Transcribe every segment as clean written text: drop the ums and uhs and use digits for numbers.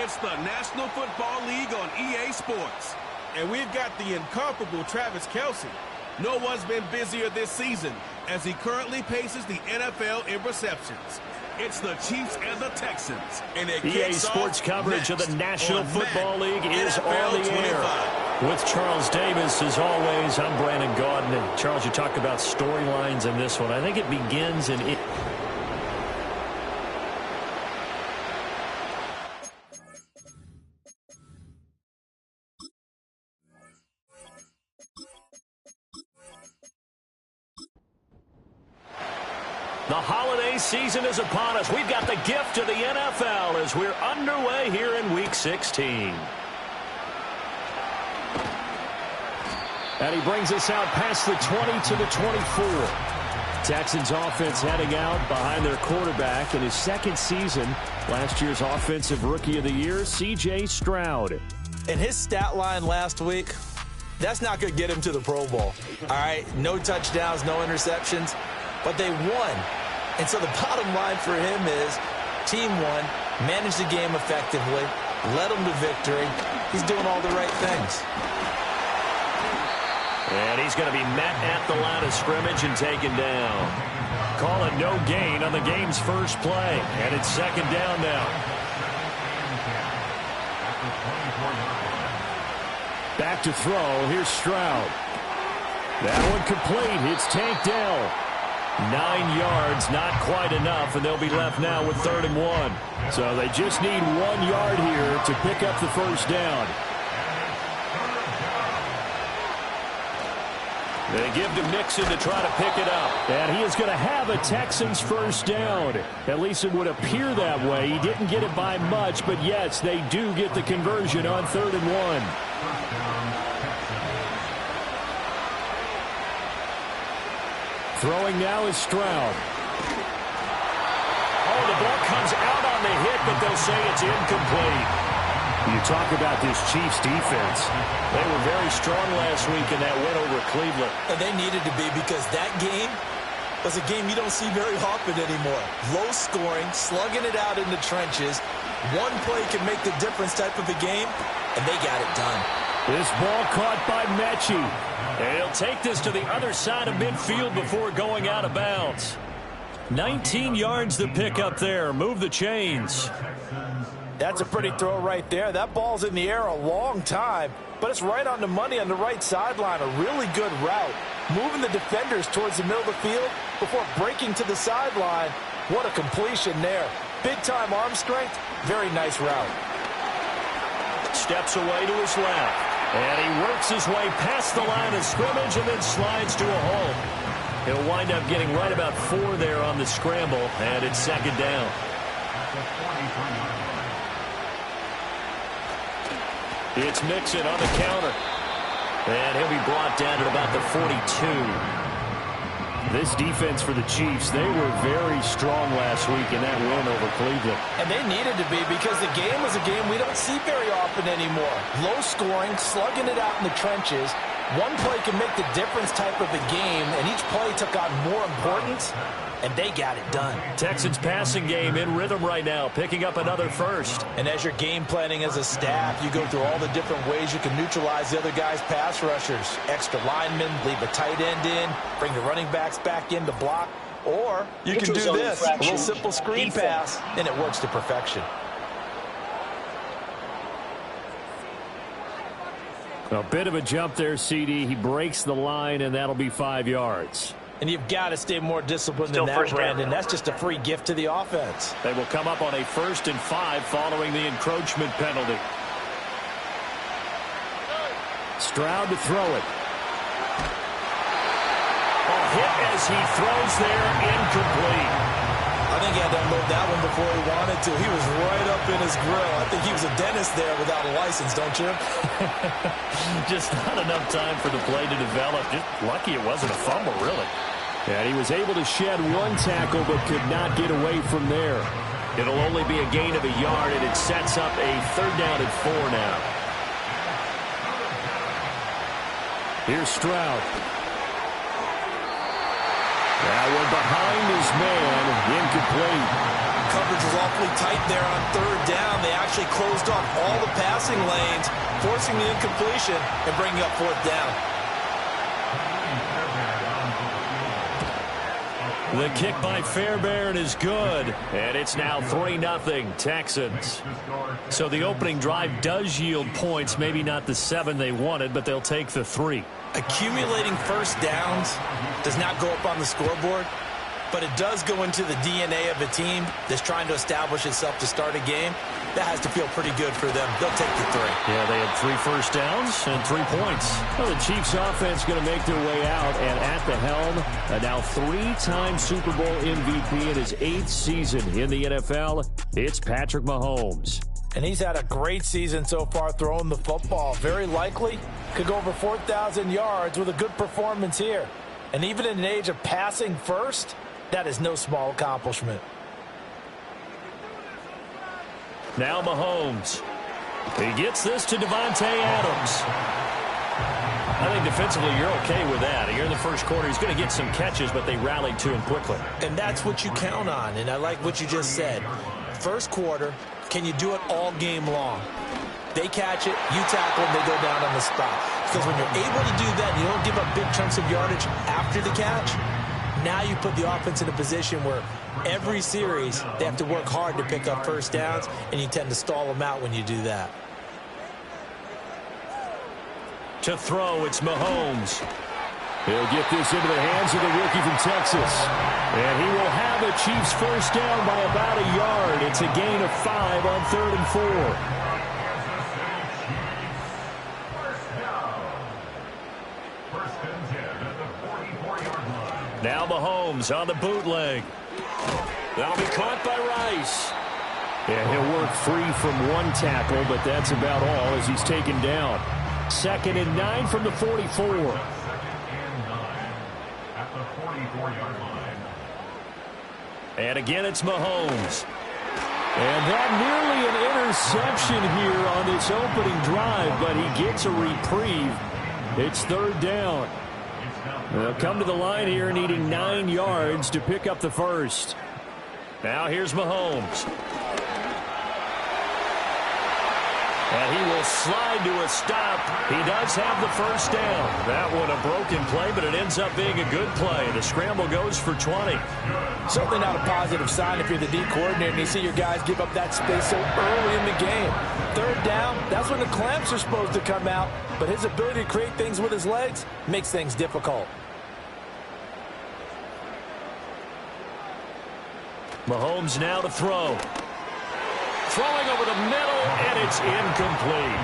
It's the National Football League on EA Sports. And we've got the incomparable Travis Kelce. No one's been busier this season as he currently paces the NFL in receptions. It's the Chiefs and the Texans. And EA Sports coverage of the National Football League is on the air. With Charles Davis, as always, I'm Brandon Gaudin. And Charles, you talked about storylines in this one. I think it begins in it. The holiday season is upon us. We've got the gift of the NFL as we're underway here in Week 16. And he brings us out past the 20 to the 24. Texans offense heading out behind their quarterback in his second season. Last year's Offensive Rookie of the Year, C.J. Stroud. And his stat line last week, that's not going to get him to the Pro Bowl. All right, no touchdowns, no interceptions. But they won. And so the bottom line for him is team won, managed the game effectively, led them to victory. He's doing all the right things. And he's going to be met at the line of scrimmage and taken down. Call it no gain on the game's first play. And it's second down now. Back to throw. Here's Stroud. That one complete. It's Tank Dell. 9 yards, not quite enough, and they'll be left now with 3rd and 1. So they just need 1 yard here to pick up the first down. They give to Mixon to try to pick it up. And he is going to have a Texans first down. At least it would appear that way. He didn't get it by much, but yes, they do get the conversion on 3rd and 1. Throwing now is Stroud. Oh, the ball comes out on the hit, but they'll say it's incomplete. You talk about this Chiefs defense. They were very strong last week in that win over Cleveland. And they needed to be because that game was a game you don't see very often anymore. Low scoring, slugging it out in the trenches. One play can make the difference type of a game, and they got it done. This ball caught by Mechie. And he'll take this to the other side of midfield before going out of bounds. 19 yards to pick up there. Move the chains. That's a pretty throw right there. That ball's in the air a long time, but it's right on the money on the right sideline. A really good route. Moving the defenders towards the middle of the field before breaking to the sideline. What a completion there. Big-time arm strength. Very nice route. Steps away to his left. And he works his way past the line of scrimmage and then slides to a hole. He'll wind up getting right about 4 there on the scramble, and it's second down. It's Mixon on the counter. And he'll be brought down at about the 42. This defense for the Chiefs, they were very strong last week in that win over Cleveland. And they needed to be because the game was a game we don't see very often anymore. Low scoring, slugging it out in the trenches. One play can make the difference type of a game, and each play took on more importance, and they got it done. Texans passing game in rhythm right now, picking up another first. And as you're game planning as a staff, you go through all the different ways you can neutralize the other guy's pass rushers. Extra linemen, leave a tight end in, bring the running backs back in to block, or you can do this, a little simple screen pass, and it works to perfection. A bit of a jump there, CD. He breaks the line, and that'll be 5 yards. And you've got to stay more disciplined than that, Brandon. That's just a free gift to the offense. They will come up on a 1st and 5 following the encroachment penalty. Stroud to throw it. A hit as he throws there, incomplete. I think he had to unload that one before he wanted to. He was right up in his grill. I think he was a dentist there without a license, don't you? Just not enough time for the play to develop. Just lucky it wasn't a fumble, really. And he was able to shed 1 tackle but could not get away from there. It'll only be a gain of a yard, and it sets up a 3rd down and 4 now. Here's Stroud. That one behind his man, incomplete. coverage was awfully tight there on third down. They actually closed off all the passing lanes, forcing the incompletion and bringing up fourth down. The kick by Fairbairn is good, and it's now 3-0 Texans. So the opening drive does yield points, maybe not the 7 they wanted, but they'll take the 3. Accumulating first downs does not go up on the scoreboard, but it does go into the DNA of a team that's trying to establish itself to start a game. That has to feel pretty good for them. They'll take the 3. Yeah, they had 3 first downs and 3 points. Well, the Chiefs offense going to make their way out, and at the helm, a now 3-time Super Bowl MVP in his 8th season in the NFL, it's Patrick Mahomes. And he's had a great season so far throwing the football. Very likely could go over 4,000 yards with a good performance here. And even in an age of passing first, that is no small accomplishment. Now Mahomes. He gets this to Devontae Adams. I think defensively you're okay with that. Here in the first quarter, he's going to get some catches, but they rallied to him quickly. And that's what you count on, and I like what you just said. First quarter, can you do it all game long? They catch it, you tackle them, they go down on the spot. Because when you're able to do that and you don't give up big chunks of yardage after the catch, now you put the offense in a position where every series they have to work hard to pick up first downs, and you tend to stall them out when you do that. To throw, it's Mahomes. He'll get this into the hands of the rookie from Texas. And he will have a Chiefs first down by about a yard. It's a gain of 5 on 3rd and 4. Now Mahomes on the bootleg. That'll be caught by Rice. And he'll work free from one tackle, but that's about all as he's taken down. 2nd and 9 from the 44. And again, it's Mahomes. And that nearly an interception here on this opening drive, but he gets a reprieve. It's 3rd down. They'll come to the line here needing 9 yards to pick up the first. Now here's Mahomes. And he will slide to a stop. He does have the first down. That one a broken play, but it ends up being a good play. The scramble goes for 20. Certainly not a positive sign if you're the D coordinator and you see your guys give up that space so early in the game. 3rd down, that's when the clamps are supposed to come out, but his ability to create things with his legs makes things difficult. Mahomes now to throw. Throwing over the middle, and it's incomplete.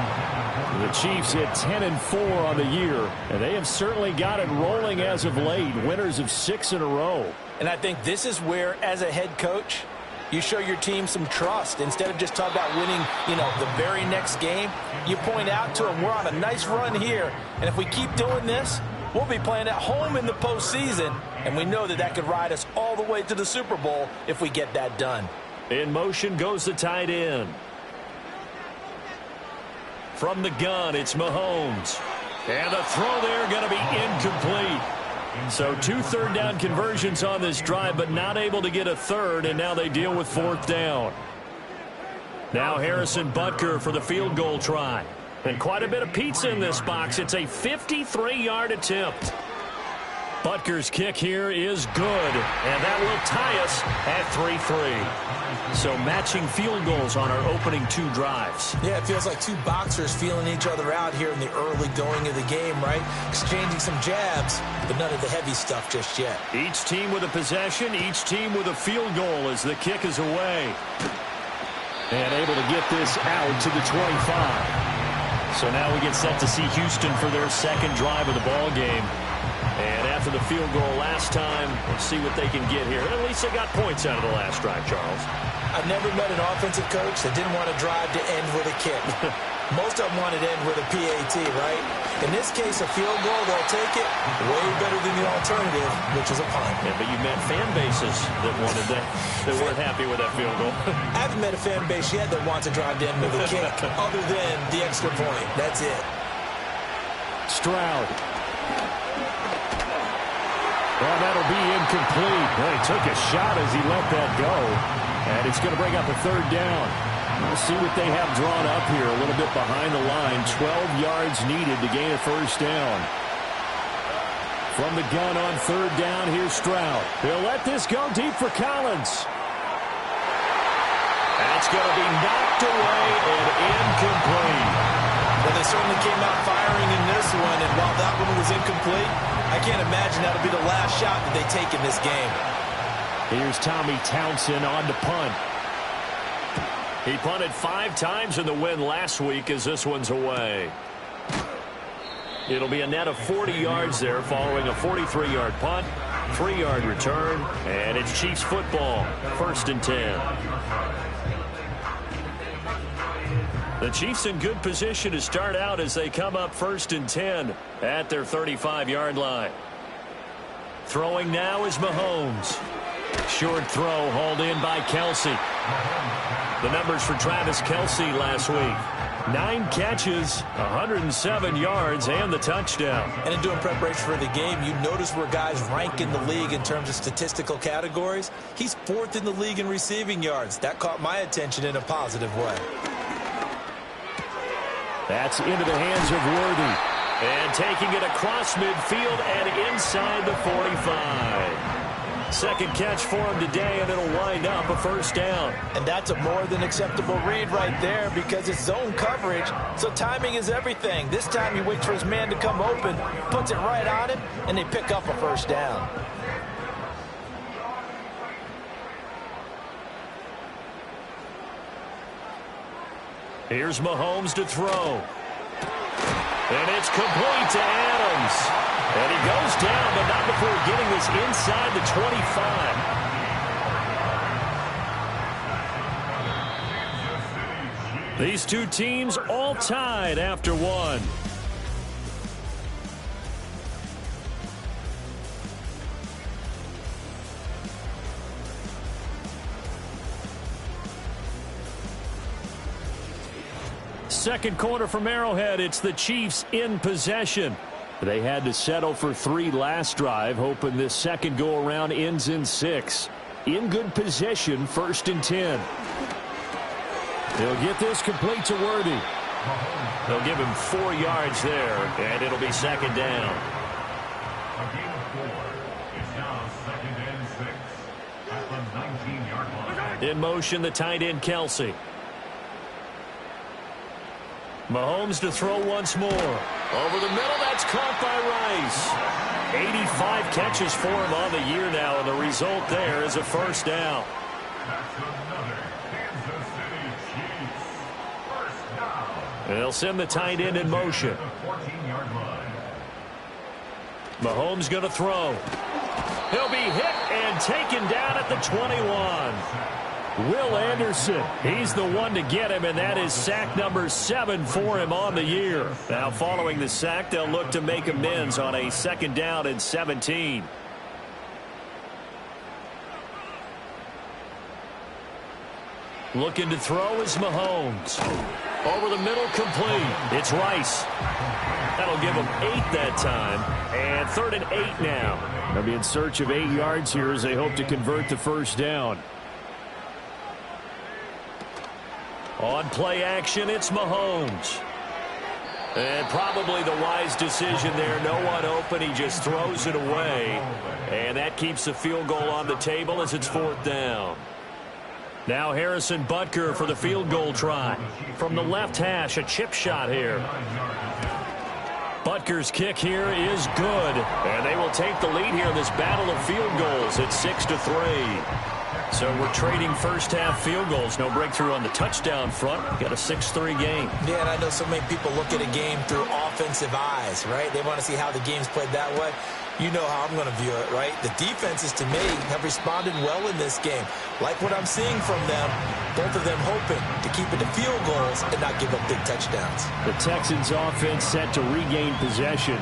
The Chiefs at 10-4 on the year, and they have certainly got it rolling as of late. Winners of 6 in a row. And I think this is where, as a head coach, you show your team some trust. Instead of just talking about winning, the very next game, you point out to them, we're on a nice run here, and if we keep doing this, we'll be playing at home in the postseason, and we know that that could ride us all the way to the Super Bowl if we get that done. In motion goes the tight end. From the gun, it's Mahomes. And the throw there going to be incomplete. So 2 3rd down conversions on this drive, but not able to get a 3rd, and now they deal with 4th down. Now Harrison Butker for the field goal try. And quite a bit of pizza in this box. It's a 53-yard attempt. Butker's kick here is good, and that will tie us at 3-3. So matching field goals on our opening 2 drives. Yeah, it feels like 2 boxers feeling each other out here in the early going of the game, right? Exchanging some jabs, but none of the heavy stuff just yet. Each team with a possession, each team with a field goal as the kick is away. And able to get this out to the 25. So now we get set to see Houston for their 2nd drive of the ball game. And after the field goal last time, we'll see what they can get here. At least they got points out of the last drive, Charles. I've never met an offensive coach that didn't want to drive to end with a kick. Most of them wanted to end with a PAT, right? In this case, a field goal, they'll take it way better than the alternative, which is a punt. Yeah, but you met fan bases that wanted that, that weren't happy with that field goal. I haven't met a fan base yet that wants to drive to end with a kick, other than the extra point. That's it. Stroud. Well, that'll be incomplete. Well, he took a shot as he let that go. And it's going to bring up a third down. We'll see what they have drawn up here. A little bit behind the line. 12 yards needed to gain a first down. From the gun on third down, here's Stroud. He'll let this go deep for Collins. That's going to be knocked away and incomplete. Well, they certainly came out firing in this one, and while that one was incomplete, I can't imagine that'll be the last shot that they take in this game. Here's Tommy Townsend on to punt. He punted 5 times in the win last week as this one's away. It'll be a net of 40 yards there following a 43-yard punt, 3-yard return, and it's Chiefs football, 1st and 10. The Chiefs in good position to start out as they come up 1st and 10 at their 35-yard line. Throwing now is Mahomes. Short throw hauled in by Kelsey. The numbers for Travis Kelsey last week. 9 catches, 107 yards, and the touchdown. And in doing preparation for the game, you notice where guys rank in the league in terms of statistical categories. He's 4th in the league in receiving yards. That caught my attention in a positive way. That's into the hands of Worthy. And taking it across midfield and inside the 45. Second catch for him today, and it'll wind up a first down. And that's a more than acceptable read right there because it's zone coverage, so timing is everything. This time he waits for his man to come open, puts it right on him, and they pick up a first down. Here's Mahomes to throw. And it's complete to Adams. And he goes down, but not before getting this inside the 25. These two teams all tied after one. Second quarter from Arrowhead, it's the Chiefs in possession. They had to settle for 3 last drive, hoping this second go-around ends in 6. In good position, 1st and 10. He'll get this complete to Worthy. They'll give him 4 yards there, and it'll be 2nd down. A gain of 4. It's now 2nd and 6 at the 19-yard line. In motion, the tight end, Kelsey. Mahomes to throw once more. Over the middle, that's caught by Rice. 85 catches for him on the year now, and the result there is a first down. That's another Kansas City Chiefs first down. They'll send the tight end in motion. At the 14-yard line. Mahomes going to throw. He'll be hit and taken down at the 21. Will Anderson, he's the one to get him, and that is sack number 7 for him on the year. Now, following the sack, they'll look to make amends on a 2nd down and 17. Looking to throw is Mahomes. Over the middle, complete. It's Rice. That'll give him 8 that time, and 3rd and 8 now. They'll be in search of 8 yards here as they hope to convert the first down. On play action, it's Mahomes. And probably the wise decision there. No one open. He just throws it away. And that keeps the field goal on the table as it's 4th down. Now Harrison Butker for the field goal try. From the left hash, a chip shot here. Butker's kick here is good. And they will take the lead here in this battle of field goals at 6-3. So we're trading first-half field goals. No breakthrough on the touchdown front. Got a 6-3 game. Yeah, and I know so many people look at a game through offensive eyes, right? They want to see how the game's played that way. You know how I'm going to view it, right? The defenses, to me, have responded well in this game. Like what I'm seeing from them, both of them hoping to keep it to field goals and not give up big touchdowns. The Texans' offense set to regain possession.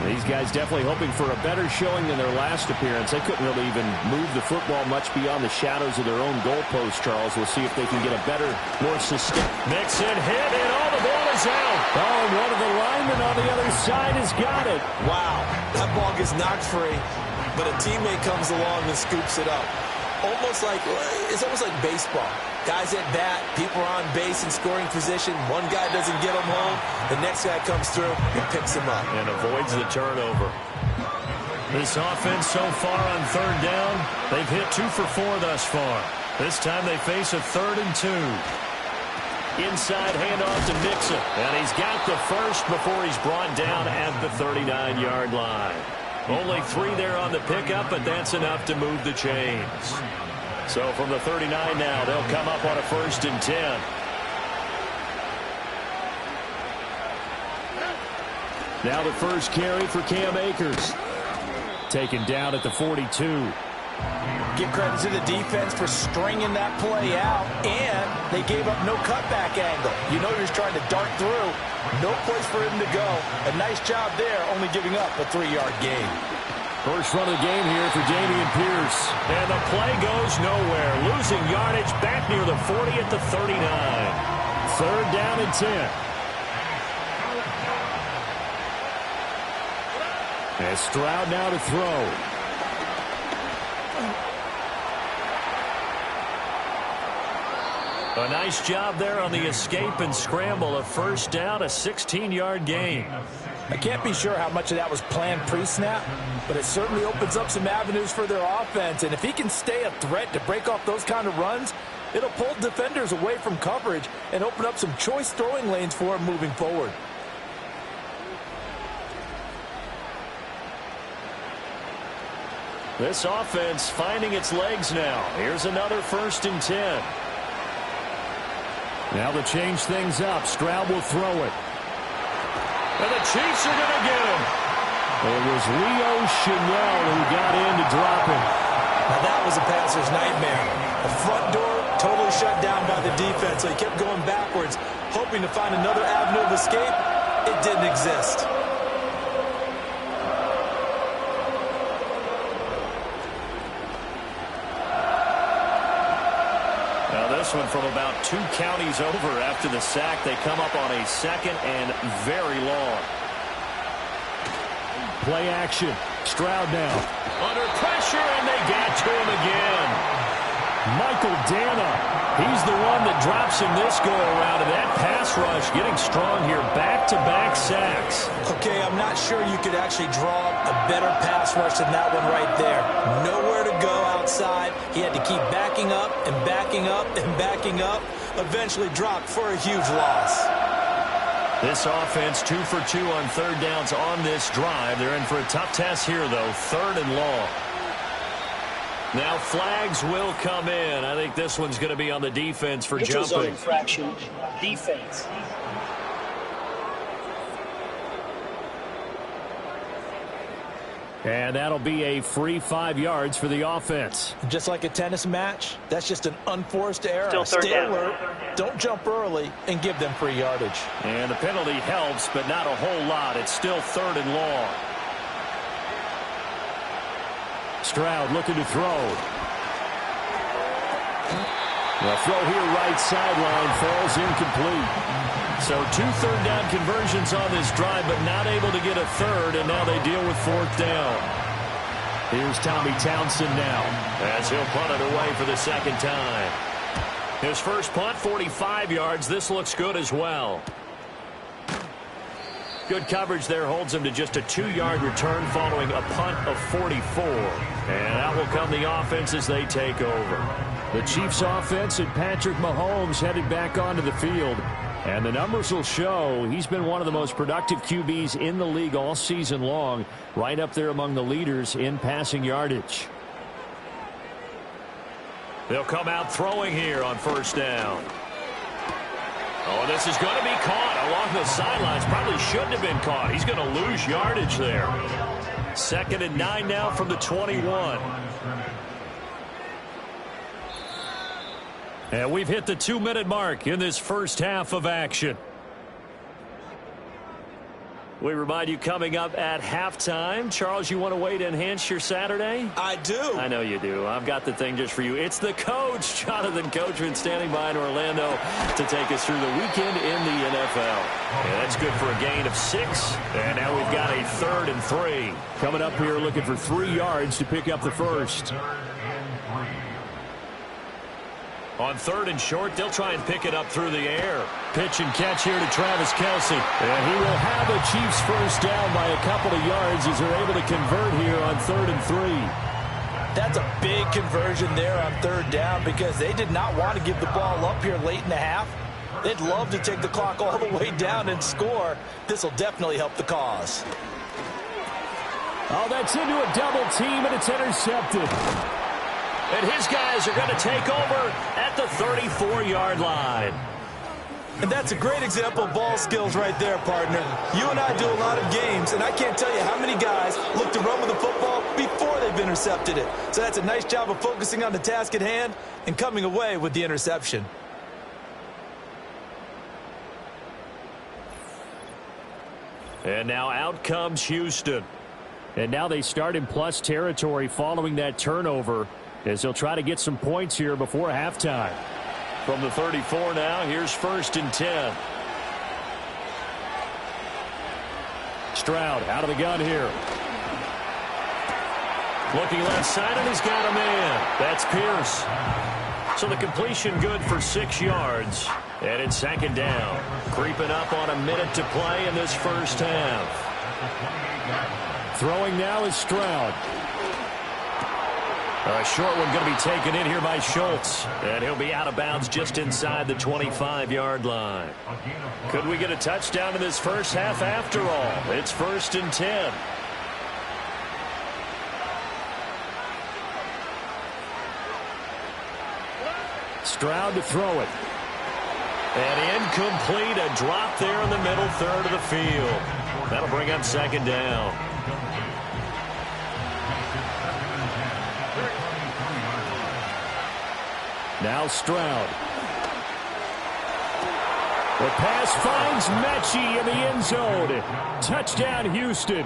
These guys definitely hoping for a better showing than their last appearance. They couldn't really even move the football much beyond the shadows of their own goalpost, Charles. We'll see if they can get a better, more sustained. Mixon hit, and all the ball is out. Oh, and one of the linemen on the other side has got it. Wow, that ball gets knocked free, but a teammate comes along and scoops it up. it's almost like baseball. Guys at bat, people are on base in scoring position. One guy doesn't get them home. The next guy comes through and picks him up. And avoids the turnover. This offense so far on third down, they've hit 2 for 4 thus far. This time they face a 3rd and 2. Inside handoff to Mixon. And he's got the first before he's brought down at the 39-yard line. Only 3 there on the pickup, but that's enough to move the chains. So from the 39 now, they'll come up on a 1st and 10. Now the first carry for Cam Akers. Taken down at the 42. Give credit to the defense for stringing that play out, and they gave up no cutback angle. You know he was trying to dart through. No place for him to go. A nice job there, only giving up a 3-yard gain. First run of the game here for Dameon Pierce. And the play goes nowhere. Losing yardage back near the 40 at the 39. 3rd down and 10. And Stroud now to throw. A nice job there on the escape and scramble. A 1st down, a 16-yard gain. I can't be sure how much of that was planned pre-snap, but it certainly opens up some avenues for their offense. And if he can stay a threat to break off those kind of runs, it'll pull defenders away from coverage and open up some choice throwing lanes for him moving forward. This offense finding its legs now. Here's another 1st and 10. Now to change things up, Stroud will throw it. And the Chiefs are going to get him. It was Leo Chenal who got in to drop him. Now that was a passer's nightmare. The front door totally shut down by the defense, so he kept going backwards, hoping to find another avenue of escape. It didn't exist. This one from about 2 counties over after the sack. They come up on a 2nd and very long. Play action. Stroud now. Under pressure, and they get to him again. Michael Dana. He's the one that drops him this go-around. And that pass rush getting strong here. Back-to-back sacks. Okay, I'm not sure you could actually draw a better pass rush than that one right there. Nowhere to go outside. He had to keep backing up and backing up and backing up. Eventually dropped for a huge loss. This offense 2 for 2 on 3rd downs on this drive. They're in for a tough test here, though. 3rd and long. Now flags will come in. I think this one's going to be on the defense for Neutral jumping. zone infraction, defense. And that'll be a free 5 yards for the offense. Just like a tennis match, that's just an unforced error. Still 3rd Stay down. alert, don't jump early, and give them free yardage. And the penalty helps, but not a whole lot. It's still 3rd and long. Stroud looking to throw. The throw here right sideline falls incomplete. So 2 third down conversions on this drive, but not able to get a 3rd, and now they deal with 4th down. Here's Tommy Townsend now as he'll punt it away for the 2nd time. His first punt, 45 yards. This looks good as well. Good coverage there holds him to just a 2-yard return following a punt of 44. And out will come the offense as they take over. The Chiefs offense and Patrick Mahomes headed back onto the field. And the numbers will show he's been one of the most productive QBs in the league all season long. Right up there among the leaders in passing yardage. They'll come out throwing here on 1st down. Oh, this is going to be caught along the sidelines. Probably shouldn't have been caught. He's going to lose yardage there. 2nd and 9 now from the 21. And we've hit the 2-minute mark in this first half of action. We remind you coming up at halftime. Charles, you want a way to enhance your Saturday? I do. I know you do. I've got the thing just for you. It's the coach, Jonathan Coachman, standing by in Orlando to take us through the weekend in the NFL. Yeah, that's good for a gain of 6. And now we've got a 3rd and 3. Coming up here looking for 3 yards to pick up the first. On 3rd and short, they'll try and pick it up through the air. Pitch and catch here to Travis Kelce. And he will have the Chiefs first down by a couple of yards as they're able to convert here on 3rd and 3. That's a big conversion there on 3rd down because they did not want to give the ball up here late in the half. They'd love to take the clock all the way down and score. This will definitely help the cause. Oh, that's into a double team, and it's intercepted. And his guys are going to take over at the 34-yard line. And that's a great example of ball skills right there, partner. You and I do a lot of games, and I can't tell you how many guys look to run with the football before they've intercepted it. So that's a nice job of focusing on the task at hand and coming away with the interception. And now out comes Houston. And now they start in plus territory following that turnover as they'll try to get some points here before halftime. From the 34 now, here's 1st and 10. Stroud out of the gun here. Looking left side, and he's got a man. That's Pierce. So the completion good for 6 yards. And it's 2nd down. Creeping up on a minute to play in this first half. Throwing now is Stroud. A short one going to be taken in here by Schultz. And he'll be out of bounds just inside the 25-yard line. Could we get a touchdown in this first half after all? It's 1st and 10. Stroud to throw it. And incomplete. A drop there in the middle third of the field. That'll bring up 2nd down. Now Stroud. The pass finds Mechie in the end zone. Touchdown, Houston.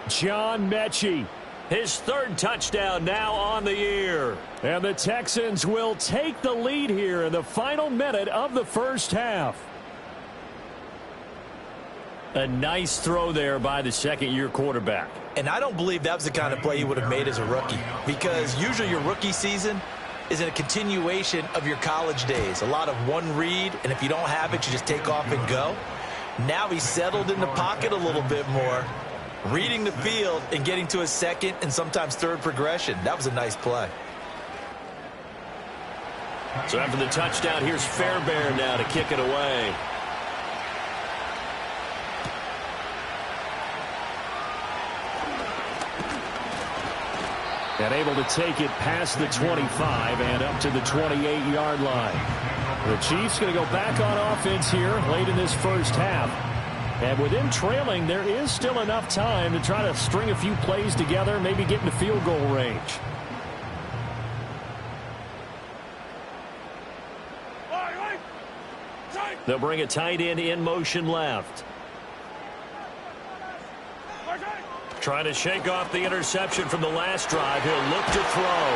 John Mechie. His 3rd touchdown now on the year. And the Texans will take the lead here in the final minute of the first half. A nice throw there by the 2nd-year quarterback. And I don't believe that was the kind of play he would have made as a rookie, because usually your rookie season is in a continuation of your college days. A lot of one read, and if you don't have it, you just take off and go. Now he's settled in the pocket a little bit more, reading the field and getting to his 2nd and sometimes 3rd progression. That was a nice play. So after the touchdown, here's Fairbairn now to kick it away. And able to take it past the 25 and up to the 28-yard line. The Chiefs going to go back on offense here late in this first half. And with them trailing, there is still enough time to try to string a few plays together, maybe get into field goal range. They'll bring a tight end in motion left. Trying to shake off the interception from the last drive. He'll look to throw.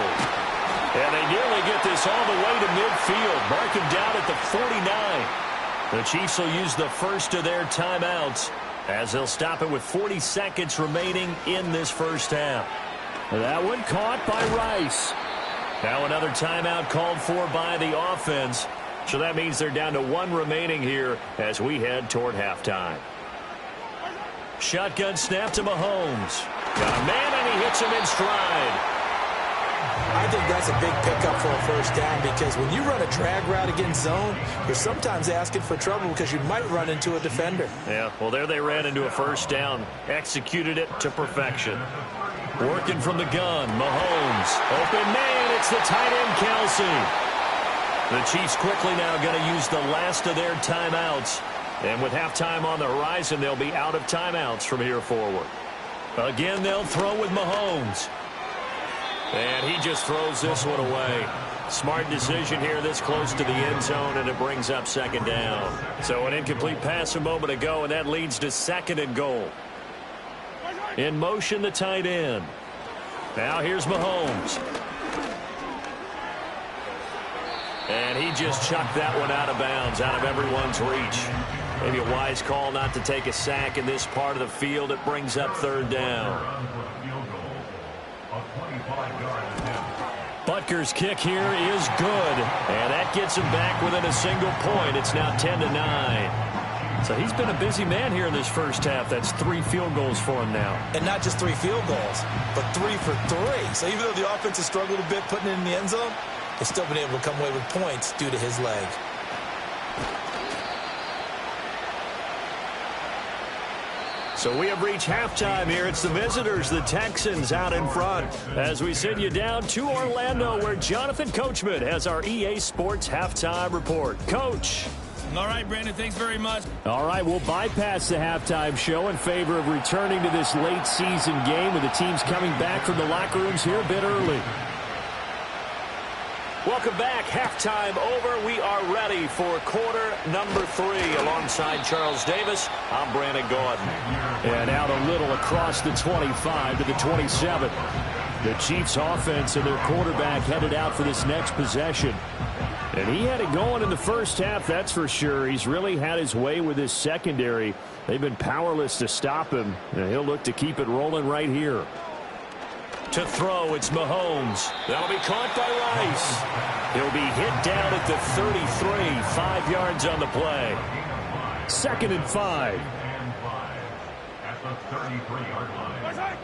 And they nearly get this all the way to midfield. Mark him down at the 49. The Chiefs will use the first of their timeouts as they'll stop it with 40 seconds remaining in this first half. That one caught by Rice. Now another timeout called for by the offense. So that means they're down to 1 remaining here as we head toward halftime. Shotgun snap to Mahomes. Got a man, and he hits him in stride. I think that's a big pickup for a first down, because when you run a drag route against zone, you're sometimes asking for trouble because you might run into a defender. Yeah, well, there they ran into a first down. Executed it to perfection. Working from the gun, Mahomes. Open man, it's the tight end, Kelce. The Chiefs quickly now going to use the last of their timeouts. And with halftime on the horizon, they'll be out of timeouts from here forward. Again, they'll throw with Mahomes. And he just throws this one away. Smart decision here this close to the end zone, and it brings up 2nd down. So an incomplete pass a moment ago, and that leads to 2nd and goal. In motion, the tight end. Now here's Mahomes. And he just chucked that one out of bounds, out of everyone's reach. Maybe a wise call not to take a sack in this part of the field. It brings up 3rd down. Butker's kick here is good, and that gets him back within a single point. It's now 10-9. So he's been a busy man here in this first half. That's 3 field goals for him now. And not just 3 field goals, but 3 for 3. So even though the offense has struggled a bit putting it in the end zone, they've still been able to come away with points due to his leg. So we have reached halftime here. It's the visitors, the Texans, out in front. As we send you down to Orlando, where Jonathan Coachman has our EA Sports halftime report. Coach. All right, Brandon, thanks very much. All right, we'll bypass the halftime show in favor of returning to this late season game with the teams coming back from the locker rooms here a bit early. Welcome back. Halftime over. We are ready for quarter number 3. Alongside Charles Davis, I'm Brandon Gordon. And out a little across the 25 to the 27. The Chiefs offense and their quarterback headed out for this next possession. And he had it going in the first half, that's for sure. He's really had his way with his secondary. They've been powerless to stop him. And he'll look to keep it rolling right here. To throw, it's Mahomes. That'll be caught by Rice. He'll be hit down at the 33, 5 yards on the play. 2nd and 5. At the 33-yard line.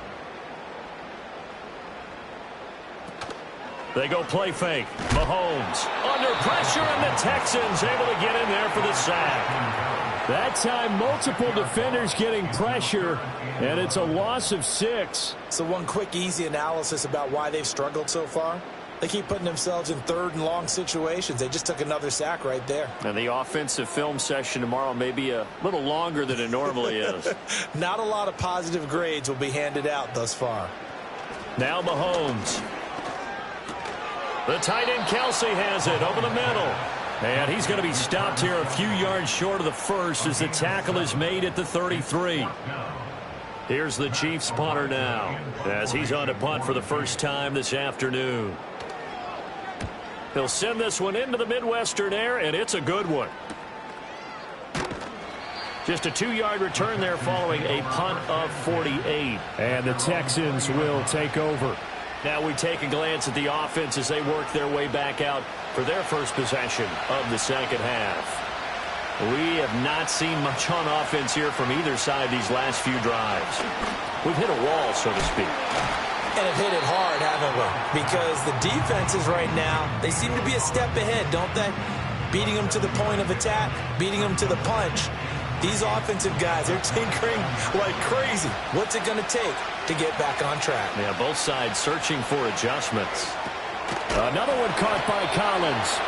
They go play fake. Mahomes under pressure, and the Texans able to get in there for the sack. That time, multiple defenders getting pressure, and it's a loss of 6. So one quick, easy analysis about why they've struggled so far. They keep putting themselves in 3rd and long situations. They just took another sack right there. And the offensive film session tomorrow may be a little longer than it normally is. Not a lot of positive grades will be handed out thus far. Now Mahomes. The tight end Kelsey has it over the middle. And he's going to be stopped here a few yards short of the first as the tackle is made at the 33. Here's the Chiefs punter now as he's on to punt for the first time this afternoon. He'll send this one into the Midwestern air, and it's a good one. Just a 2-yard return there following a punt of 48. And the Texans will take over. Now we take a glance at the offense as they work their way back out for their first possession of the second half. We have not seen much on offense here from either side these last few drives. We've hit a wall, so to speak. And have hit it hard, haven't we? Because the defenses right now, they seem to be a step ahead, don't they? Beating them to the point of attack, beating them to the punch. These offensive guys, they're tinkering like crazy. What's it going to take to get back on track? Yeah, both sides searching for adjustments. Another one caught by Collins.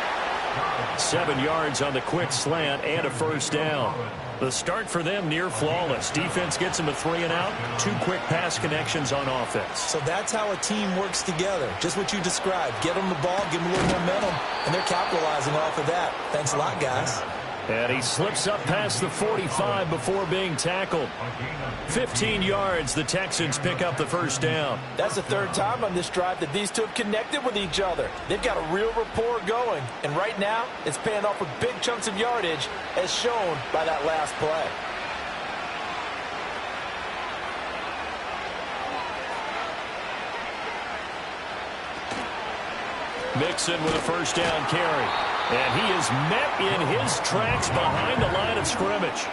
7 yards on the quick slant and a first down. The start for them near flawless. Defense gets them a 3 and out. 2 quick pass connections on offense. So that's how a team works together. Just what you described. Get them the ball, give them a little momentum, and they're capitalizing off of that. Thanks a lot, guys. And he slips up past the 45 before being tackled. 15 yards, the Texans pick up the first down. That's the 3rd time on this drive that these two have connected with each other. They've got a real rapport going. And right now, it's paying off with big chunks of yardage, as shown by that last play. Mixon with a first down carry. And he is met in his tracks behind the line of scrimmage.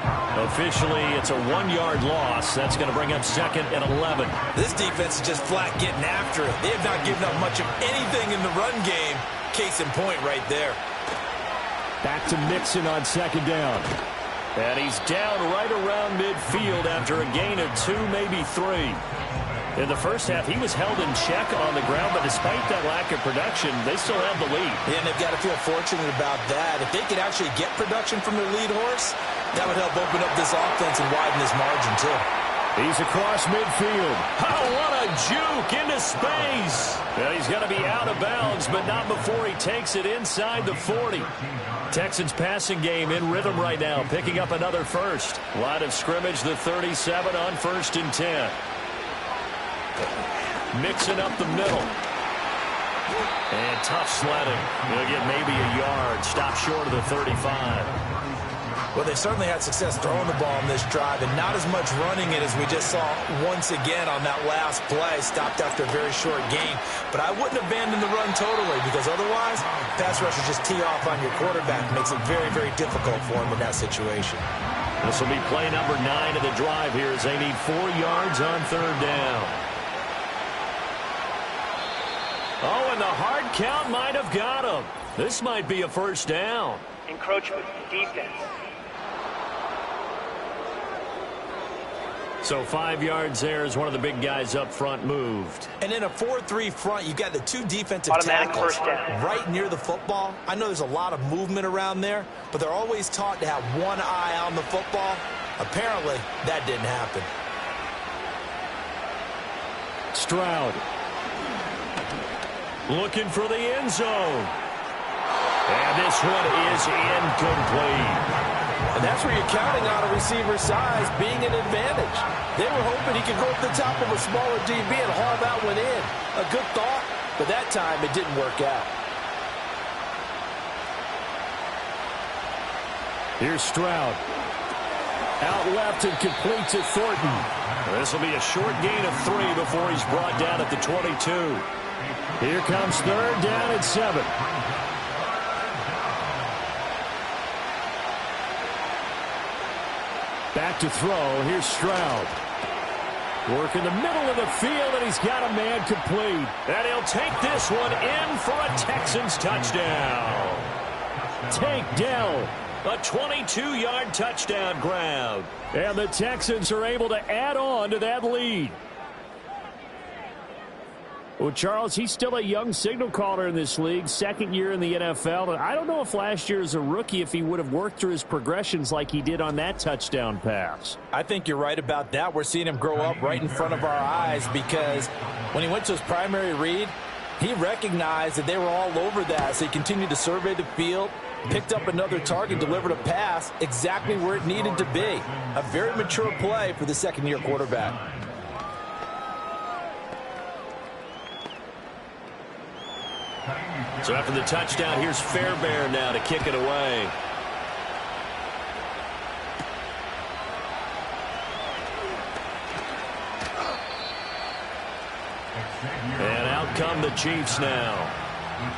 Officially, it's a 1-yard loss. That's going to bring up 2nd and 11. This defense is just flat getting after it. They have not given up much of anything in the run game. Case in point right there. Back to Mixon on 2nd down. And he's down right around midfield after a gain of 2, maybe 3. In the first half, he was held in check on the ground, but despite that lack of production, they still have the lead. Yeah, and they've got to feel fortunate about that. If they could actually get production from their lead horse, that would help open up this offense and widen this margin, too. He's across midfield. Oh, what a juke into space. Yeah, he's going to be out of bounds, but not before he takes it inside the 40. Texans passing game in rhythm right now, picking up another first. Line of scrimmage, the 37 on 1st and 10. Mixing up the middle. And tough sledding. He'll get maybe a yard. Stop short of the 35. Well, they certainly had success throwing the ball on this drive and not as much running it as we just saw once again on that last play. Stopped after a very short game. But I wouldn't abandon the run totally because otherwise, pass rushers just tee off on your quarterback. It makes it very, very difficult for him in that situation. This will be play number 9 of the drive here as they need 4 yards on third down. Oh, and the hard count might have got him. This might be a first down. Encroachment, defense. So 5 yards there as one of the big guys up front moved. And in a 4-3 front, you've got the 2 defensive Automatic tackles first down. right near the football. I know there's a lot of movement around there, but they're always taught to have one eye on the football. Apparently, that didn't happen. Stroud. Looking for the end zone. And this one is incomplete. And that's where you're counting on a receiver's size being an advantage. They were hoping he could go up the top of a smaller DB and haul that one in. A good thought, but that time it didn't work out. Here's Stroud. Out left and complete to Thornton. This will be a short gain of 3 before he's brought down at the 22. Here comes third down at 7. Back to throw. Here's Stroud. Work in the middle of the field, and he's got a man complete. And he'll take this one in for a Texans touchdown. Tank Dell, a 22-yard touchdown grab. And the Texans are able to add on to that lead. Well, Charles, he's still a young signal caller in this league, second year in the NFL. And I don't know if last year as a rookie, if he would have worked through his progressions like he did on that touchdown pass. I think you're right about that. We're seeing him grow up right in front of our eyes because when he went to his primary read, he recognized that they were all over that. So he continued to survey the field, picked up another target, delivered a pass exactly where it needed to be. A very mature play for the second-year quarterback. So after the touchdown, here's Fairbairn now to kick it away. And out come the Chiefs now.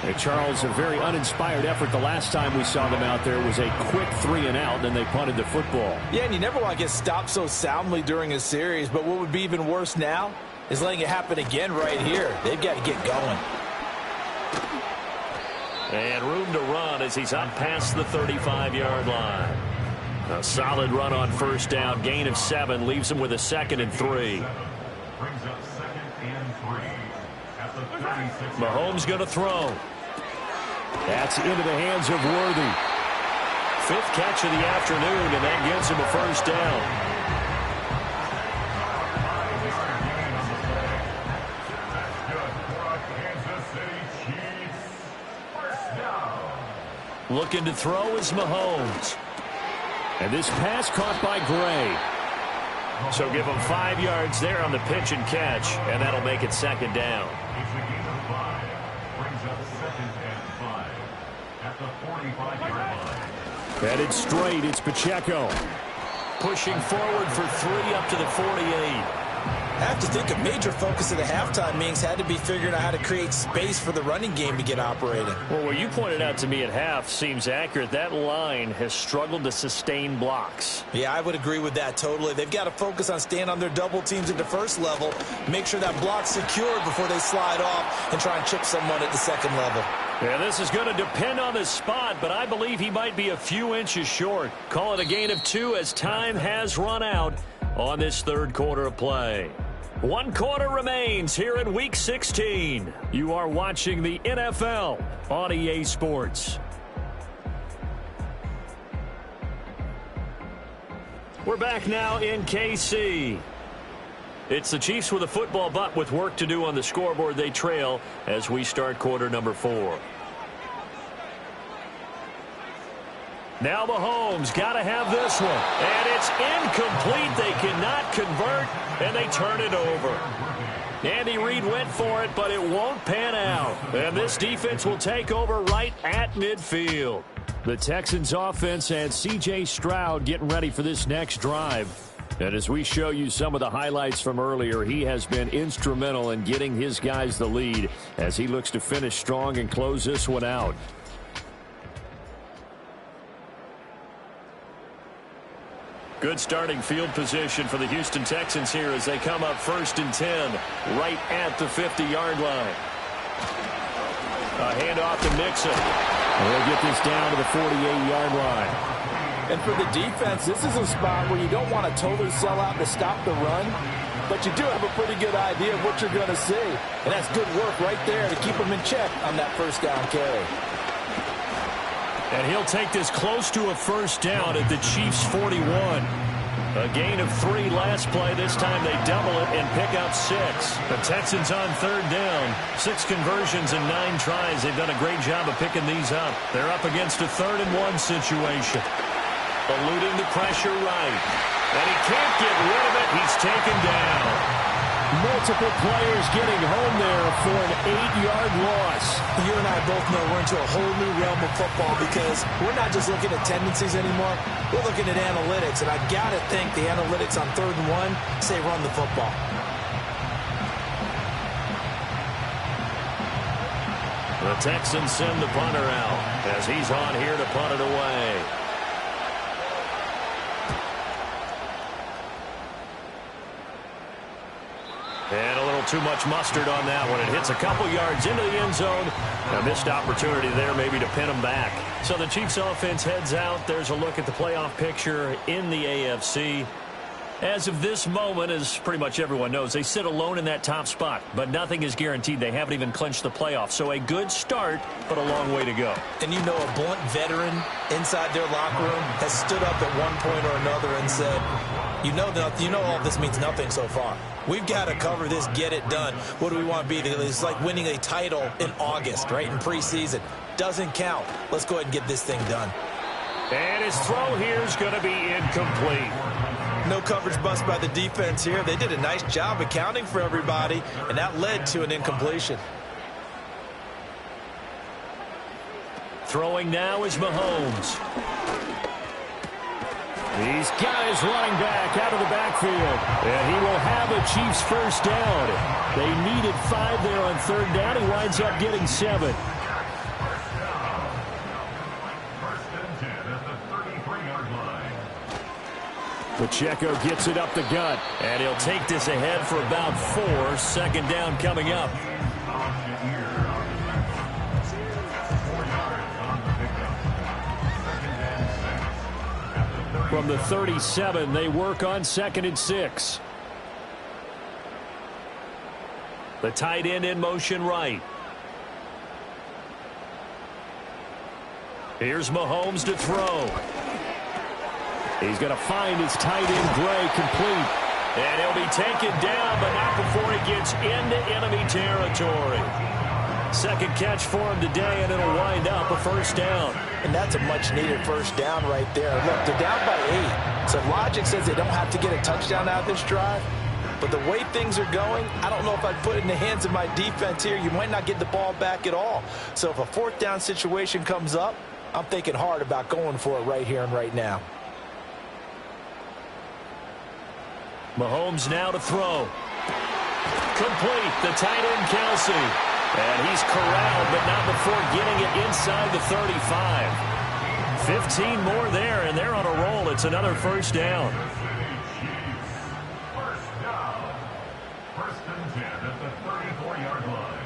Hey, Charles, a very uninspired effort the last time we saw them out there was a quick 3 and out, and they punted the football. Yeah, and you never want to get stopped so soundly during a series, but what would be even worse now is letting it happen again right here. They've got to get going. And room to run as he's up past the 35-yard line. A solid run on first down. Gain of 7 leaves him with a 2nd and 3. Brings up 2nd and 3 at the 36. Mahomes going to throw. That's into the hands of Worthy. 5th catch of the afternoon, and that gets him a first down. Looking to throw is Mahomes. And this pass caught by Gray. So give him 5 yards there on the pitch and catch, and that'll make it 2nd down. It's a gain of 5. Brings up 2nd and 5 at the 45-yard line. Headed straight, it's Pacheco. Pushing forward for 3 up to the 48. I have to think a major focus of the halftime meetings had to be figuring out how to create space for the running game to get operating. Well, what you pointed out to me at half seems accurate. That line has struggled to sustain blocks. Yeah, I would agree with that totally. They've got to focus on staying on their double teams at the first level, make sure that block's secured before they slide off and try and chip someone at the second level. Yeah, this is going to depend on the spot, but I believe he might be a few inches short. Call it a gain of 2 as time has run out on this third quarter of play. 1 quarter remains here in Week 16. You are watching the NFL on EA Sports. We're back now in KC. It's the Chiefs with a football, but with work to do on the scoreboard. They trail as we start quarter number 4. Now Mahomes got to have this one. And it's incomplete. They cannot convert, and they turn it over. Andy Reid went for it, but it won't pan out. And this defense will take over right at midfield. The Texans offense and C.J. Stroud getting ready for this next drive. And as we show you some of the highlights from earlier, he has been instrumental in getting his guys the lead as he looks to finish strong and close this one out. Good starting field position for the Houston Texans here as they come up 1st and 10 right at the 50-yard line. A handoff to Mixon. They'll get this down to the 48-yard line. And for the defense, this is a spot where you don't want to totally sell out to stop the run, but you do have a pretty good idea of what you're going to see. And that's good work right there to keep them in check on that first down carry. And he'll take this close to a first down at the Chiefs' 41. A gain of 3 last play. This time they double it and pick up 6. The Texans on 3rd down. 6 conversions and 9 tries. They've done a great job of picking these up. They're up against a 3rd and 1 situation. Eluding the pressure right. And he can't get rid of it. He's taken down. Multiple players getting home there for an 8-yard loss. You and I both know we're into a whole new realm of football because we're not just looking at tendencies anymore. We're looking at analytics, and I got to think the analytics on 3rd and 1 say run the football. The Texans send the punter out as he's on here to punt it away. And a little too much mustard on that one. It hits a couple yards into the end zone. A missed opportunity there maybe to pin them back. So the Chiefs offense heads out. There's a look at the playoff picture in the AFC. As of this moment, as pretty much everyone knows, they sit alone in that top spot. But nothing is guaranteed. They haven't even clinched the playoffs. So a good start, but a long way to go. And you know a blunt veteran inside their locker room has stood up at one point or another and said, you know all this means nothing so far. We've got to cover this, get it done. What do we want to be? It's like winning a title in August, right, in preseason. Doesn't count. Let's go ahead and get this thing done. And his throw here is going to be incomplete. No coverage bust by the defense here. They did a nice job accounting for everybody, and that led to an incompletion. Throwing now is Mahomes. He's got his running back out of the backfield. And he will have a Chiefs first down. They needed 5 there on 3rd down. He winds up getting 7. Pacheco gets it up the gut. And he'll take this ahead for about 4. 2nd down coming up. From the 37, they work on 2nd and 6. The tight end in motion right. Here's Mahomes to throw. He's going to find his tight end Gray complete. And he'll be taken down, but not before he gets into enemy territory. 2nd catch for him today, and it'll wind up a first down. And that's a much-needed first down right there. Look, they're down by 8. So logic says they don't have to get a touchdown out of this drive. But the way things are going, I don't know if I'd put it in the hands of my defense here. You might not get the ball back at all. So if a 4th down situation comes up, I'm thinking hard about going for it right here and right now. Mahomes now to throw. Complete. The tight end, Kelsey. And he's corralled, but not before getting it inside the 35. 15 more there, and they're on a roll. It's another first down. First and 10 at the 34-yard line.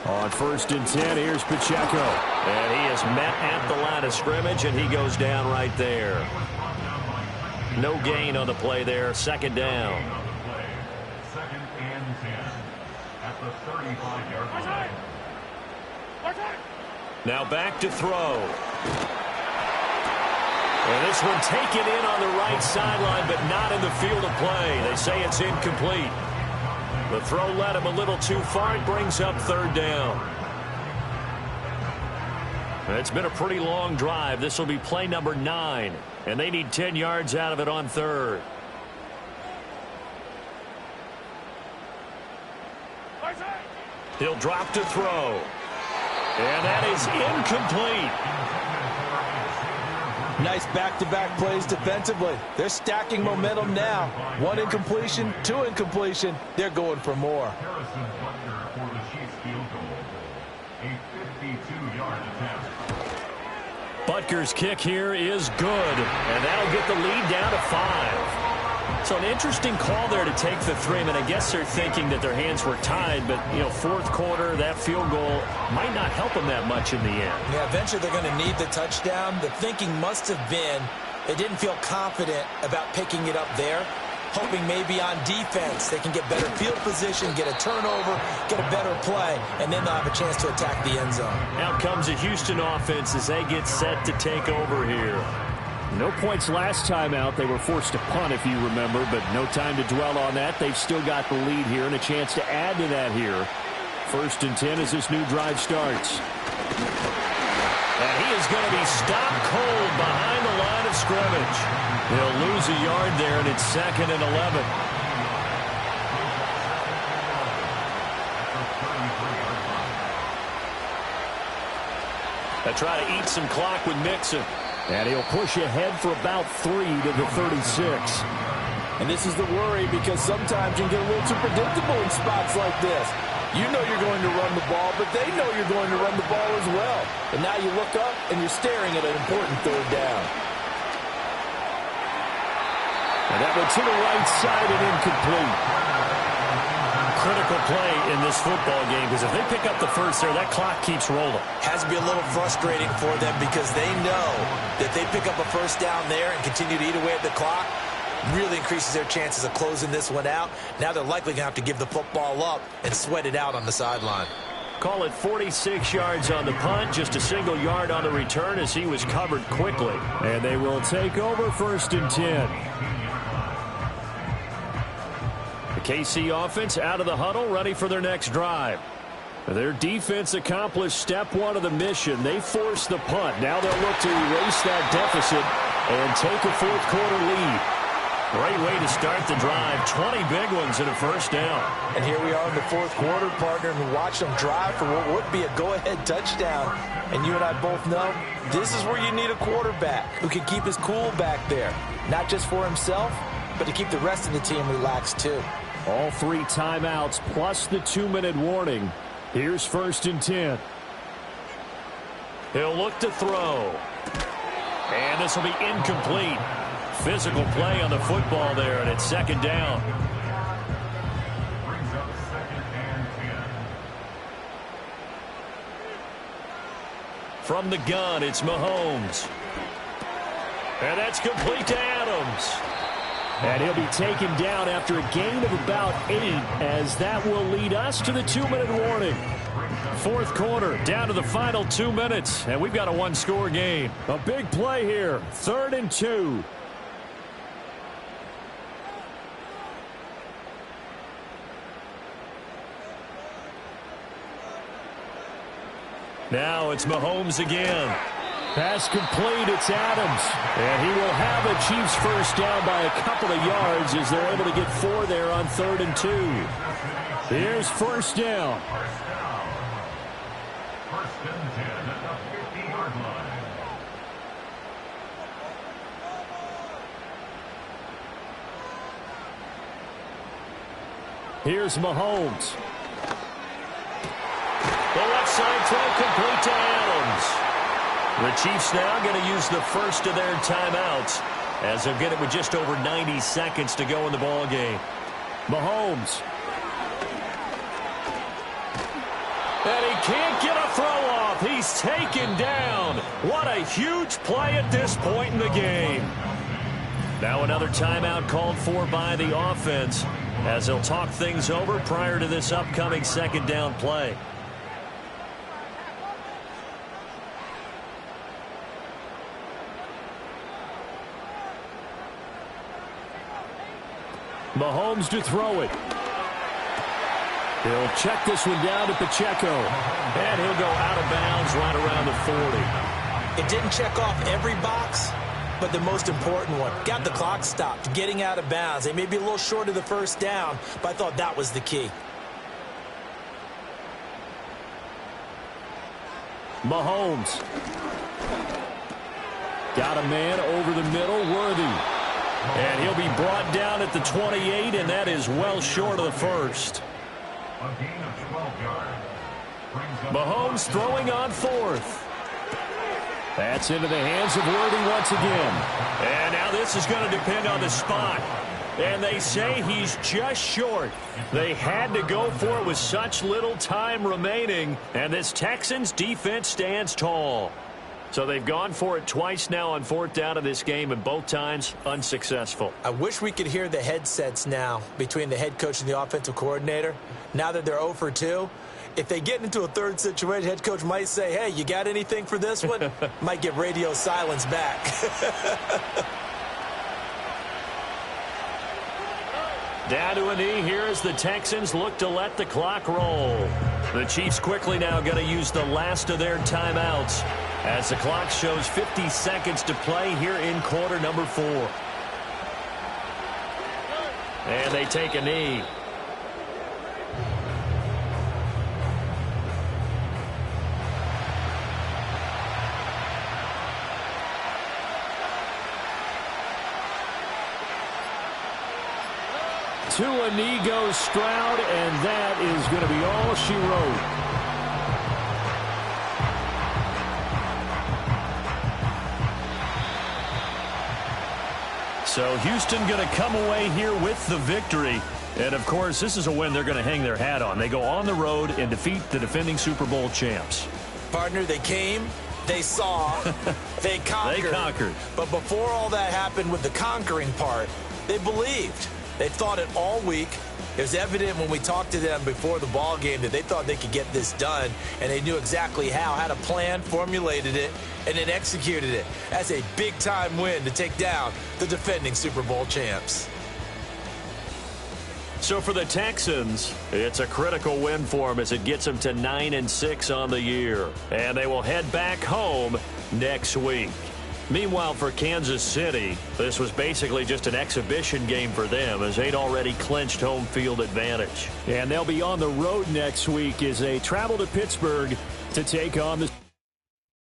On 1st and 10, here's Pacheco. And he is met at the line of scrimmage, and he goes down right there. No gain on the play there. 2nd down. 2nd and 10 at the 35-yard line. Now back to throw. And this one taken in on the right sideline, but not in the field of play. They say it's incomplete. The throw led him a little too far. It brings up 3rd down. It's been a pretty long drive. This will be play number 9. And they need 10 yards out of it on 3rd. He'll drop to throw. And that is incomplete. Nice back-to-back plays defensively. They're stacking momentum now. 1 incompletion, 2 incompletion. They're going for more. Harrison Butker for the Chiefs field goal. A 52-yard attempt. Butker's kick here is good, and that'll get the lead down to 5. So an interesting call there to take the 3. I mean, I guess they're thinking that their hands were tied, but, you know, fourth quarter, that field goal might not help them that much in the end. Yeah, eventually they're going to need the touchdown. The thinking must have been they didn't feel confident about picking it up there, hoping maybe on defense they can get better field position, get a turnover, get a better play, and then they'll have a chance to attack the end zone. Now comes the Houston offense as they get set to take over here. No points last time out. They were forced to punt, if you remember, but no time to dwell on that. They've still got the lead here and a chance to add to that here. 1st and 10 as this new drive starts. And he is going to be stopped cold behind the line of scrimmage. He'll lose a yard there, and it's 2nd and 11. They try to eat some clock with Mixon. And he'll push ahead for about 3 to the 36. And this is the worry because sometimes you can get a little too predictable in spots like this. You know you're going to run the ball, but they know you're going to run the ball as well. And now you look up and you're staring at an important 3rd down. And that went to the right side and incomplete. Critical play in this football game because if they pick up the first there, that clock keeps rolling. Has to be a little frustrating for them because they know that they pick up a first down there and continue to eat away at the clock, really increases their chances of closing this one out. Now they're likely going to have to give the football up and sweat it out on the sideline. Call it 46 yards on the punt, just a single yard on the return as he was covered quickly. And they will take over 1st and 10. The KC offense out of the huddle, ready for their next drive. Their defense accomplished step 1 of the mission. They forced the punt. Now they'll look to erase that deficit and take a 4th quarter lead. Great way to start the drive. 20 big ones and a first down. And here we are in the 4th quarter, partner, and we watch them drive for what would be a go-ahead touchdown. And you and I both know this is where you need a quarterback who can keep his cool back there. Not just for himself, but to keep the rest of the team relaxed too. All 3 timeouts plus the 2-minute warning. Here's 1st and 10. He'll look to throw. And this will be incomplete. Physical play on the football there, and it's 2nd down. Brings up 2nd and 10. From the gun, it's Mahomes. And that's complete to Adams. And he'll be taken down after a gain of about 8, as that will lead us to the 2-minute warning. 4th quarter, down to the final 2 minutes, and we've got a 1-score game. A big play here, 3rd and 2. Now it's Mahomes again. Pass complete, it's Adams. And he will have a Chiefs first down by a couple of yards as they're able to get 4 there on 3rd and 2. Here's 1st down. 1st and 10 at the 50-yard line. Here's Mahomes. The left side throw complete to Adams. The Chiefs now going to use the first of their timeouts as they'll get it with just over 90 seconds to go in the ball game. Mahomes. And he can't get a throw off. He's taken down. What a huge play at this point in the game. Now another timeout called for by the offense as they'll talk things over prior to this upcoming 2nd down play. Mahomes to throw it. He'll check this one down to Pacheco. And he'll go out of bounds right around the 40. It didn't check off every box, but the most important one. Got the clock stopped, getting out of bounds. They may be a little short of the first down, but I thought that was the key. Mahomes. Got a man over the middle, Worthy. And he'll be brought down at the 28, and that is well short of the first. A gain of 12 yards. Mahomes throwing on fourth. That's into the hands of Worthy once again. And now this is going to depend on the spot. And they say he's just short. They had to go for it with such little time remaining. And this Texans defense stands tall. So they've gone for it twice now on fourth down of this game, and both times unsuccessful. I wish we could hear the headsets now between the head coach and the offensive coordinator. Now that they're 0 for 2, if they get into a third situation, head coach might say, hey, you got anything for this one? Might get radio silence back. Down to a knee here as the Texans look to let the clock roll. The Chiefs quickly now going to use the last of their timeouts as the clock shows 50 seconds to play here in quarter number 4. And they take a knee. To a knee goes Stroud, and that is going to be all she wrote. So Houston going to come away here with the victory. And, of course, this is a win they're going to hang their hat on. They go on the road and defeat the defending Super Bowl champs. Partner, they came, they saw, they conquered. They conquered. But before all that happened with the conquering part, they believed. They thought it all week. It was evident when we talked to them before the ball game that they thought they could get this done, and they knew exactly how, had a plan, formulated it, and then executed it. That's a big-time win to take down the defending Super Bowl champs. So for the Texans, it's a critical win for them as it gets them to 9-6 on the year. And they will head back home next week. Meanwhile, for Kansas City, this was basically just an exhibition game for them as they'd already clinched home field advantage. And they'll be on the road next week as they travel to Pittsburgh to take on the